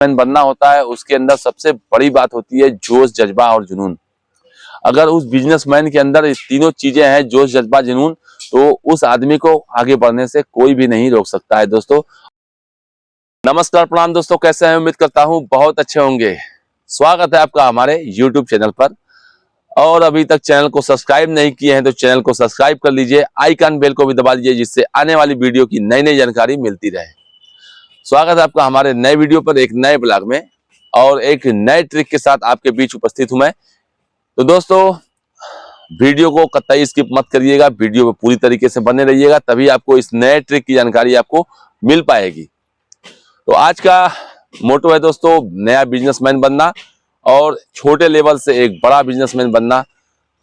बनना होता है उसके अंदर सबसे बड़ी बात होती है जोश, जज्बा और जुनून। अगर उस बिजनेसमैन के अंदर ये तीनों चीजें हैं, जोश, जज्बा, जुनून, तो उस आदमी को आगे बढ़ने से कोई भी नहीं रोक सकता है। दोस्तों नमस्कार, प्रणाम दोस्तों, कैसे हैं? उम्मीद करता हूं बहुत अच्छे होंगे। स्वागत है आपका हमारे YouTube चैनल पर। और अभी तक चैनल को सब्सक्राइब नहीं किए हैं तो चैनल को सब्सक्राइब कर लीजिए, आइकन बेल को भी दबा दीजिए जिससे आने वाली वीडियो की नई नई जानकारी मिलती रहे। स्वागत है आपका हमारे नए वीडियो पर, एक नए ब्लॉग में और एक नए ट्रिक के साथ आपके बीच उपस्थित हूं मैं। तो दोस्तों वीडियो को कतई स्किप मत करिएगा, वीडियो में पूरी तरीके से बने रहिएगा, तभी आपको इस नए ट्रिक की जानकारी आपको मिल पाएगी। तो आज का मोटो है दोस्तों, नया बिजनेसमैन बनना और छोटे लेवल से एक बड़ा बिजनेसमैन बनना।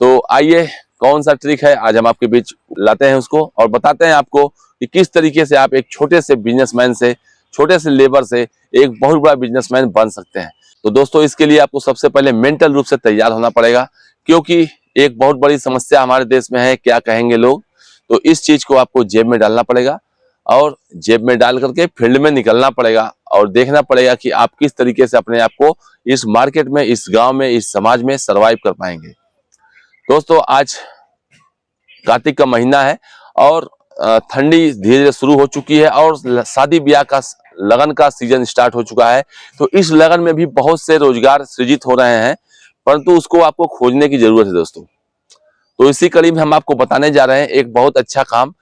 तो आइए कौन सा ट्रिक है आज हम आपके बीच लाते हैं उसको और बताते हैं आपको कि किस तरीके से आप एक छोटे से बिजनेसमैन से, छोटे से लेबर से एक बहुत बड़ा बिजनेसमैन बन सकते हैं। तो दोस्तों इसके लिए आपको सबसे पहले मेंटल रूप से तैयार होना पड़ेगा, क्योंकि एक बहुत बड़ी समस्या हमारे देश में है, क्या कहेंगे लोग। तो इस चीज को आपको जेब में डालना पड़ेगा और जेब में डाल करके फील्ड में निकलना पड़ेगा और देखना पड़ेगा कि आप किस तरीके से अपने आप को इस मार्केट में, इस गांव में, इस समाज में सरवाइव कर पाएंगे। दोस्तों आज कार्तिक का महीना है और ठंडी धीरे धीरे शुरू हो चुकी है और शादी ब्याह का लगन का सीजन स्टार्ट हो चुका है। तो इस लगन में भी बहुत से रोजगार सृजित हो रहे हैं, परंतु उसको आपको खोजने की जरूरत है दोस्तों। तो इसी कड़ी में हम आपको बताने जा रहे हैं एक बहुत अच्छा काम।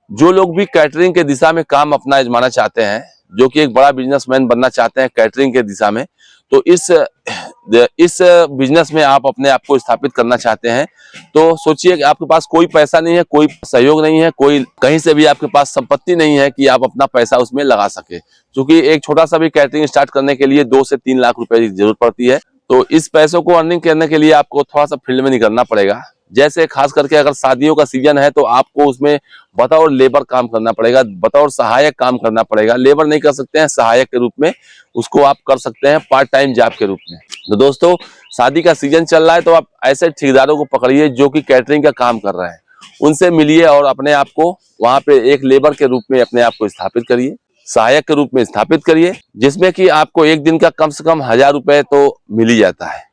जो लोग भी कैटरिंग के दिशा में काम अपना आजमाना चाहते हैं, जो कि एक बड़ा बिजनेसमैन बनना चाहते हैं कैटरिंग के दिशा में, तो इस बिजनेस में आप अपने आप को स्थापित करना चाहते हैं, तो सोचिए कि आपके पास कोई पैसा नहीं है, कोई सहयोग नहीं है, कोई कहीं से भी आपके पास संपत्ति नहीं है कि आप अपना पैसा उसमें लगा सके। क्योंकि एक छोटा सा भी कैटरिंग स्टार्ट करने के लिए 2 से 3 लाख रुपए की जरूरत पड़ती है। तो इस पैसों को अर्निंग करने के लिए आपको थोड़ा सा फील्ड में निकलना पड़ेगा। जैसे खास करके अगर शादियों का सीजन है तो आपको उसमें बतौर लेबर काम करना पड़ेगा, बतौर सहायक काम करना पड़ेगा। लेबर नहीं कर सकते हैं, सहायक के रूप में उसको आप कर सकते हैं, पार्ट टाइम जॉब के रूप में। तो दोस्तों शादी का सीजन चल रहा है तो आप ऐसे ठेकेदारों को पकड़िए जो कि कैटरिंग का काम कर रहे हैं, उनसे मिलिए और अपने आप को वहां पे एक लेबर के रूप में अपने आप को स्थापित करिए, सहायक के रूप में स्थापित करिए, जिसमें कि आपको एक दिन का कम से कम 1000 रुपए तो मिल ही जाता है।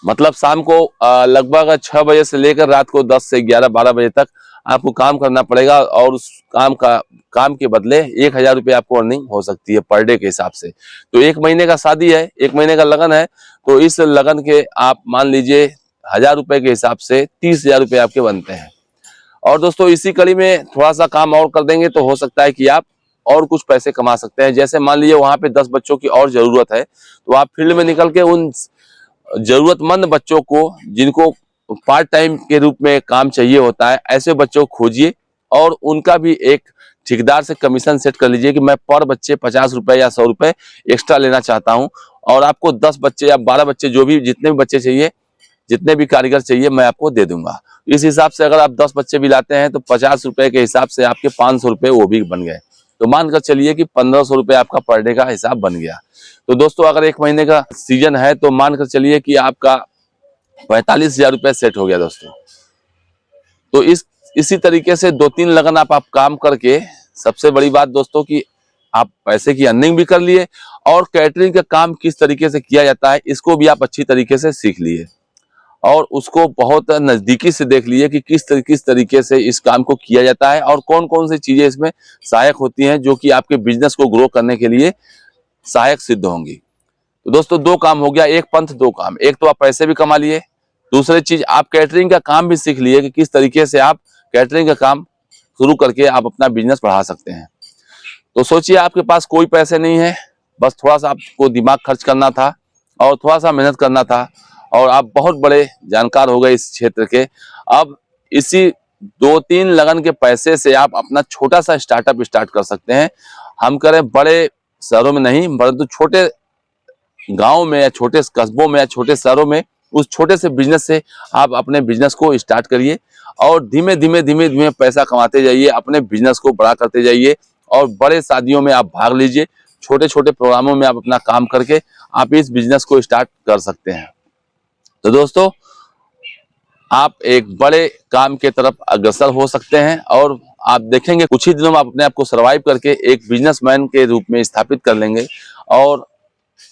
मतलब शाम को लगभग 6 बजे से लेकर रात को 10 से 11-12 बजे तक आपको काम करना पड़ेगा और उस काम के बदले 1000 रुपये आपको अर्निंग हो सकती है पर डे के हिसाब से। तो 1 महीने का शादी है, 1 महीने का लगन है, तो इस लगन के आप मान लीजिए 1000 रुपये के हिसाब से 30,000 रुपये आपके बनते हैं। और दोस्तों इसी कड़ी में थोड़ा सा काम और कर देंगे तो हो सकता है कि आप और कुछ पैसे कमा सकते हैं। जैसे मान लीजिए वहां पे 10 बच्चों की और जरूरत है, तो आप फील्ड में निकल के उन जरूरतमंद बच्चों को, जिनको पार्ट टाइम के रूप में काम चाहिए होता है, ऐसे बच्चों को खोजिए और उनका भी एक ठेकेदार से कमीशन सेट कर लीजिए कि मैं पर बच्चे 50 रुपए या 100 रुपए एक्स्ट्रा लेना चाहता हूं और आपको 10 बच्चे या 12 बच्चे, जो भी जितने भी बच्चे चाहिए, जितने भी कारीगर चाहिए, मैं आपको दे दूंगा। इस हिसाब से अगर आप 10 बच्चे भी लाते हैं तो 50 रुपए के हिसाब से आपके 500 रुपए वो भी बन गए। तो मानकर चलिए कि 1500 रुपए आपका पर डे का हिसाब बन गया। तो दोस्तों अगर 1 महीने का सीजन है तो मानकर चलिए कि आपका 45,000 रुपये सेट हो गया दोस्तों। तो इसी तरीके से 2-3 लगन आप काम करके, सबसे बड़ी बात दोस्तों कि आप पैसे की अर्निंग भी कर लिए और कैटरिंग का काम किस तरीके से किया जाता है इसको भी आप अच्छी तरीके से सीख लिए और उसको बहुत नजदीकी से देख लिए कि किस तरीके से इस काम को किया जाता है और कौन कौन सी चीजें इसमें सहायक होती हैं जो कि आपके बिजनेस को ग्रो करने के लिए सहायक सिद्ध होंगी। तो दोस्तों 2 काम हो गया, एक पंथ 2 काम। एक तो आप पैसे भी कमा लिए, दूसरी चीज आप कैटरिंग का काम भी सीख लिए कि किस तरीके से आप कैटरिंग का काम शुरू करके आप अपना बिजनेस बढ़ा सकते हैं। तो सोचिए आपके पास कोई पैसे नहीं है, बस थोड़ा सा आपको दिमाग खर्च करना था और थोड़ा सा मेहनत करना था और आप बहुत बड़े जानकार हो गए इस क्षेत्र के। अब इसी 2-3 लगन के पैसे से आप अपना छोटा सा स्टार्टअप स्टार्ट कर सकते हैं। हम करें बड़े शहरों में नहीं, परंतु छोटे गांव में या छोटे कस्बों में या छोटे शहरों में उस छोटे से बिजनेस से आप अपने बिजनेस को स्टार्ट करिए और धीमे धीमे पैसा कमाते जाइए, अपने बिजनेस को बड़ा करते जाइए और बड़े शादियों में आप भाग लीजिए। छोटे छोटे प्रोग्रामों में आप अपना काम करके आप इस बिजनेस को स्टार्ट कर सकते हैं। तो दोस्तों आप एक बड़े काम के तरफ अग्रसर हो सकते हैं और आप देखेंगे कुछ ही दिनों में आप अपने आप को सर्वाइव करके एक बिजनेसमैन के रूप में स्थापित कर लेंगे और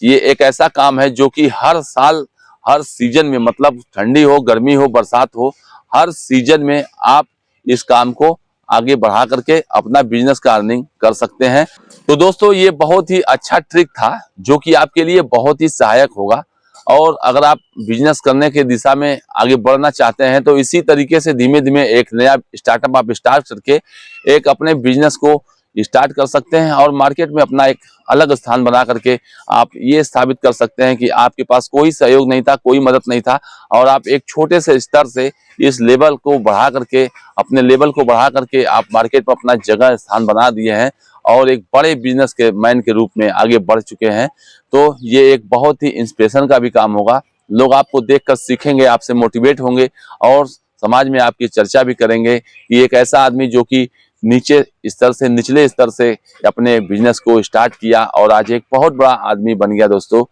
ये एक ऐसा काम है जो कि हर साल, हर सीजन में, मतलब ठंडी हो, गर्मी हो, बरसात हो, हर सीजन में आप इस काम को आगे बढ़ा करके अपना बिजनेस का अर्निंग कर सकते हैं। तो दोस्तों ये बहुत ही अच्छा ट्रिक था जो कि आपके लिए बहुत ही सहायक होगा। और अगर आप बिजनेस करने के दिशा में आगे बढ़ना चाहते हैं तो इसी तरीके से धीमे धीमे एक नया स्टार्टअप आप स्टार्ट करके एक अपने बिजनेस को स्टार्ट कर सकते हैं और मार्केट में अपना एक अलग स्थान बना करके आप ये साबित कर सकते हैं कि आपके पास कोई सहयोग नहीं था, कोई मदद नहीं था, और आप एक छोटे से स्तर से इस लेवल को बढ़ा करके, अपने लेवल को बढ़ा करके आप मार्केट में अपना जगह स्थान बना दिए हैं और एक बड़े बिजनेस के मैन के रूप में आगे बढ़ चुके हैं। तो ये एक बहुत ही इंस्पिरेशन का भी काम होगा। लोग आपको देखकर सीखेंगे, आपसे मोटिवेट होंगे और समाज में आपकी चर्चा भी करेंगे कि एक ऐसा आदमी जो कि नीचे स्तर से, निचले स्तर से अपने बिजनेस को स्टार्ट किया और आज एक बहुत बड़ा आदमी बन गया दोस्तों,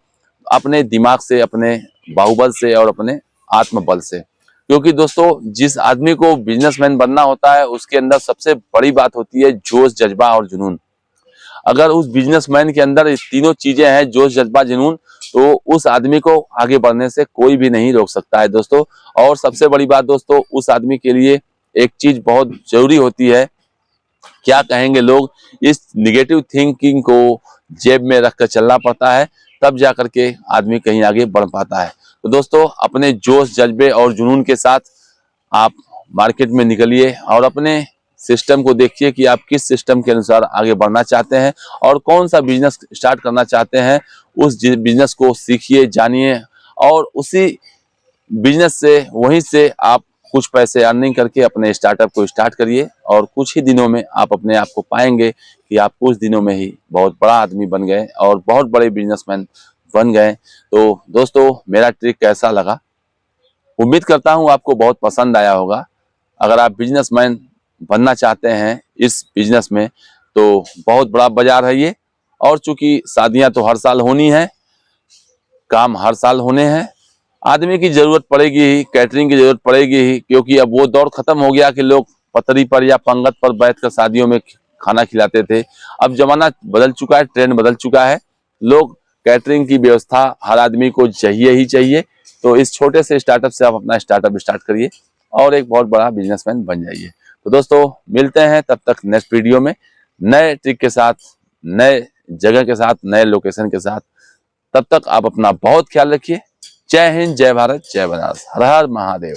अपने दिमाग से, अपने बाहुबल से और अपने आत्मबल से। क्योंकि दोस्तों जिस आदमी को बिजनेसमैन बनना होता है उसके अंदर सबसे बड़ी बात होती है जोश, जज्बा और जुनून। अगर उस बिजनेसमैन के अंदर ये तीनों चीजें हैं, जोश, जज्बा, जुनून, तो उस आदमी को आगे बढ़ने से कोई भी नहीं रोक सकता है दोस्तों। और सबसे बड़ी बात दोस्तों, उस आदमी के लिए एक चीज बहुत जरूरी होती है, क्या कहेंगे लोग, इस निगेटिव थिंकिंग को जेब में रखकर चलना पड़ता है, तब जाकर के आदमी कहीं आगे बढ़ पाता है। तो दोस्तों अपने जोश, जज्बे और जुनून के साथ आप मार्केट में निकलिए और अपने सिस्टम को देखिए कि आप किस सिस्टम के अनुसार आगे बढ़ना चाहते हैं और कौन सा बिजनेस स्टार्ट करना चाहते हैं। उस बिजनेस को सीखिए, जानिए और उसी बिजनेस से, वहीं से आप कुछ पैसे अर्निंग करके अपने स्टार्टअप को स्टार्ट करिए और कुछ ही दिनों में आप अपने आप को पाएंगे कि आप कुछ दिनों में ही बहुत बड़ा आदमी बन गए और बहुत बड़े बिजनेसमैन बन गए। तो दोस्तों मेरा ट्रिक कैसा लगा, उम्मीद करता हूँ आपको बहुत पसंद आया होगा। अगर आप बिजनेसमैन बनना चाहते हैं इस बिजनेस में तो बहुत बड़ा बाजार है ये, और चूंकि शादियां तो हर साल होनी है, काम हर साल होने हैं, आदमी की जरूरत पड़ेगी ही, कैटरिंग की जरूरत पड़ेगी ही, क्योंकि अब वो दौर खत्म हो गया कि लोग पतरी पर या पंगत पर बैठकर शादियों में खाना खिलाते थे। अब जमाना बदल चुका है, ट्रेंड बदल चुका है, लोग कैटरिंग की व्यवस्था हर आदमी को चाहिए ही चाहिए। तो इस छोटे से स्टार्टअप से आप अपना स्टार्टअप स्टार्ट करिए और एक बहुत बड़ा बिजनेसमैन बन जाइए। तो दोस्तों मिलते हैं तब तक नेक्स्ट वीडियो में नए ट्रिक के साथ, नए जगह के साथ, नए लोकेशन के साथ। तब तक आप अपना बहुत ख्याल रखिए। जय हिंद, जय भारत, जय बनारस, हर हर महादेव।